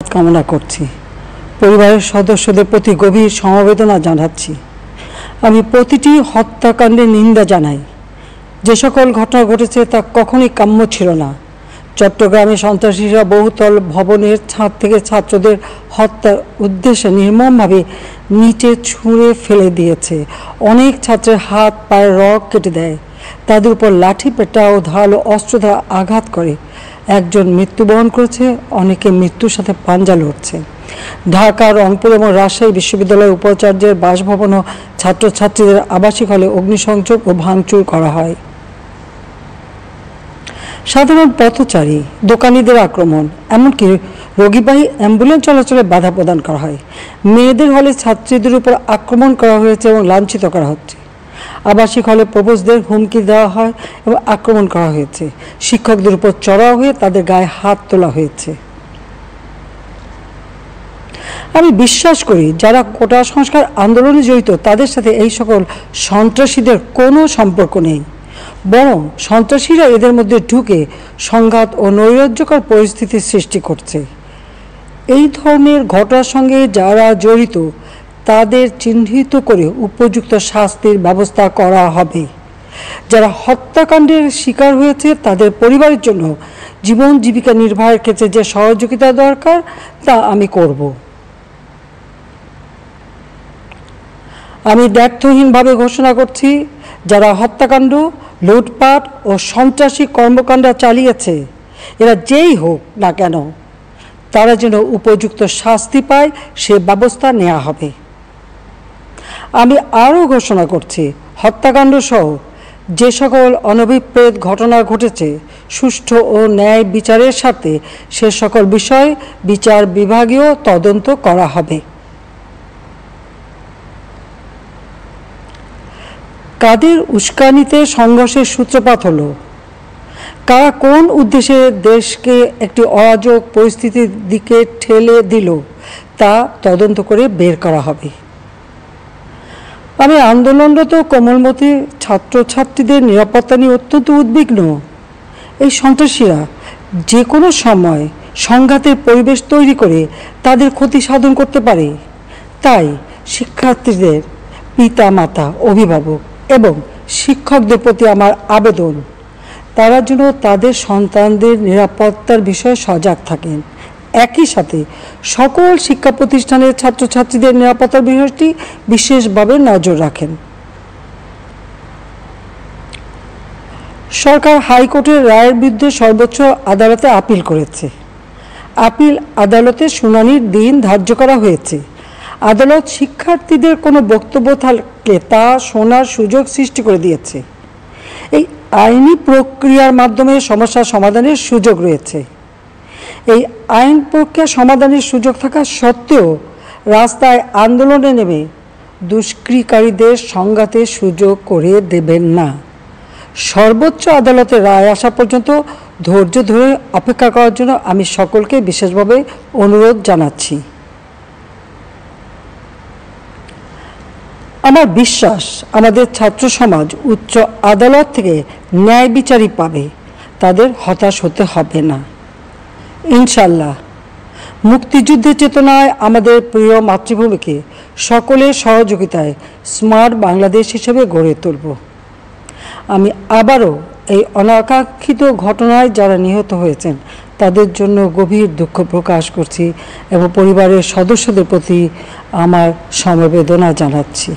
কামনা করছি। পরিবারের সদস্যদের প্রতি গভীর সমবেদনা জানাচ্ছি। আমি প্রতিটি হত্যাকাণ্ডের নিন্দা জানাই। যে সকল ঘটনা ঘটেছে তা কখনোই কাম্য ছিল না। চট্টগ্রামে সন্ত্রাসীরা বহুতল ভবনের ছাদ থেকে ছাত্রদের হত্যার উদ্দেশ্যে নির্মমভাবে নিচে ছুঁড়ে ফেলে দিয়েছে। অনেক ছাত্রের হাত পায়ের রগ কেটে দেয়, তাদের উপর লাঠি পেটা ও ধারালো অস্ত্র দ্বারা আঘাত করে। একজন মৃত্যুবরণ করেছে, অনেকে মৃত্যুর সাথে পাঞ্জা লড়ছে। ঢাকা, রংপুর এবং রাজশাহী বিশ্ববিদ্যালয়ের উপাচার্যের বাসভবন ও ছাত্রছাত্রীদের আবাসিক হলে অগ্নিসংযোগ ও ভাঙচুর করা হয়। সাধারণ পথচারী, দোকানিদের আক্রমণ, এমনকি রোগীবাহী অ্যাম্বুলেন্স চলাচলে বাধা প্রদান করা হয়। মেয়েদের হলে ছাত্রীদের উপর আক্রমণ করা হয়েছে এবং লাঞ্ছিত করা হচ্ছে। আবাসিক হলে প্রবোজদের হুমকি দেওয়া হয় এবং আক্রমণ করা হয়েছে। শিক্ষকদের উপর চড়াও হয়ে তাদের গায়ে হাত তোলা হয়েছে। আমি বিশ্বাস করি যারা কোটা সংস্কার আন্দোলনে জড়িত তাদের সাথে এই সকল সন্ত্রাসীদের কোনো সম্পর্ক নেই, বরং সন্ত্রাসীরা এদের মধ্যে ঢুকে সংঘাত ও নৈরাজ্যকর পরিস্থিতির সৃষ্টি করছে। এই ধরনের ঘটনার সঙ্গে যারা জড়িত তাদের চিহ্নিত করে উপযুক্ত শাস্তির ব্যবস্থা করা হবে। যারা হত্যাকাণ্ডের শিকার হয়েছে তাদের পরিবারের জন্য জীবন জীবিকা নির্বাহের ক্ষেত্রে যে সহযোগিতা দরকার তা আমি করব। আমি দ্ব্যর্থহীনভাবে ঘোষণা করছি, যারা হত্যাকাণ্ড, লুটপাট ও সন্ত্রাসী কর্মকাণ্ড চালিয়েছে, এরা যেই হোক না কেন, তারা যেন উপযুক্ত শাস্তি পায় সে ব্যবস্থা নেওয়া হবে। আমি আরও ঘোষণা করছি, হত্যাকাণ্ড সহ যে সকল অনভিপ্রেত ঘটনা ঘটেছে সুষ্ঠু ও ন্যায় বিচারের সাথে সে সকল বিষয় বিচার বিভাগীয় তদন্ত করা হবে। কাদের উস্কানিতে সংঘর্ষের সূত্রপাত হলো, কারা কোন উদ্দেশ্যে দেশকে একটি অরাজক পরিস্থিতির দিকে ঠেলে দিল তা তদন্ত করে বের করা হবে। আমি আন্দোলনরত কোমলমতি ছাত্রছাত্রীদের নিরাপত্তা নিয়ে অত্যন্ত উদ্বিগ্ন। এই সন্ত্রাসীরা যে কোনো সময় সংঘাতের পরিবেশ তৈরি করে তাদের ক্ষতি সাধন করতে পারে। তাই শিক্ষার্থীদের পিতা মাতা, অভিভাবক এবং শিক্ষকদের প্রতি আমার আবেদন, তারা যেন তাদের সন্তানদের নিরাপত্তার বিষয়ে সজাগ থাকেন। একই সাথে সকল শিক্ষা প্রতিষ্ঠানের ছাত্রছাত্রীদের নিরাপত্তার বিষয়টি বিশেষভাবে নজর রাখেন। সরকার হাইকোর্টের রায়ের বিরুদ্ধে সর্বোচ্চ আদালতে আপিল করেছে। আপিল আদালতে শুনানির দিন ধার্য করা হয়েছে। আদালত শিক্ষার্থীদের কোনো বক্তব্য থাকলে তা শোনার সুযোগ সৃষ্টি করে দিয়েছে। এই আইনি প্রক্রিয়ার মাধ্যমে সমস্যা সমাধানের সুযোগ রয়েছে। এই আইন প্রক্রিয়া সমাধানের সুযোগ থাকা সত্ত্বেও রাস্তায় আন্দোলনে নেমে দুষ্কৃতিকারীদের সংঘাতের সুযোগ করে দেবেন না। সর্বোচ্চ আদালতের রায় আসা পর্যন্ত ধৈর্য ধরে অপেক্ষা করার জন্য আমি সকলকে বিশেষভাবে অনুরোধ জানাচ্ছি। আমার বিশ্বাস আমাদের ছাত্র সমাজ উচ্চ আদালত থেকে ন্যায় বিচারই পাবে, তাদের হতাশ হতে হবে না। ইনশাল্লাহ মুক্তিযুদ্ধের চেতনায় আমাদের প্রিয় মাতৃভূমিকে সকলের সহযোগিতায় স্মার্ট বাংলাদেশ হিসেবে গড়ে তুলব। আমি আবারও এই অনাকাঙ্ক্ষিত ঘটনায় যারা নিহত হয়েছেন তাদের জন্য গভীর দুঃখ প্রকাশ করছি এবং পরিবারের সদস্যদের প্রতি আমার সমবেদনা জানাচ্ছি।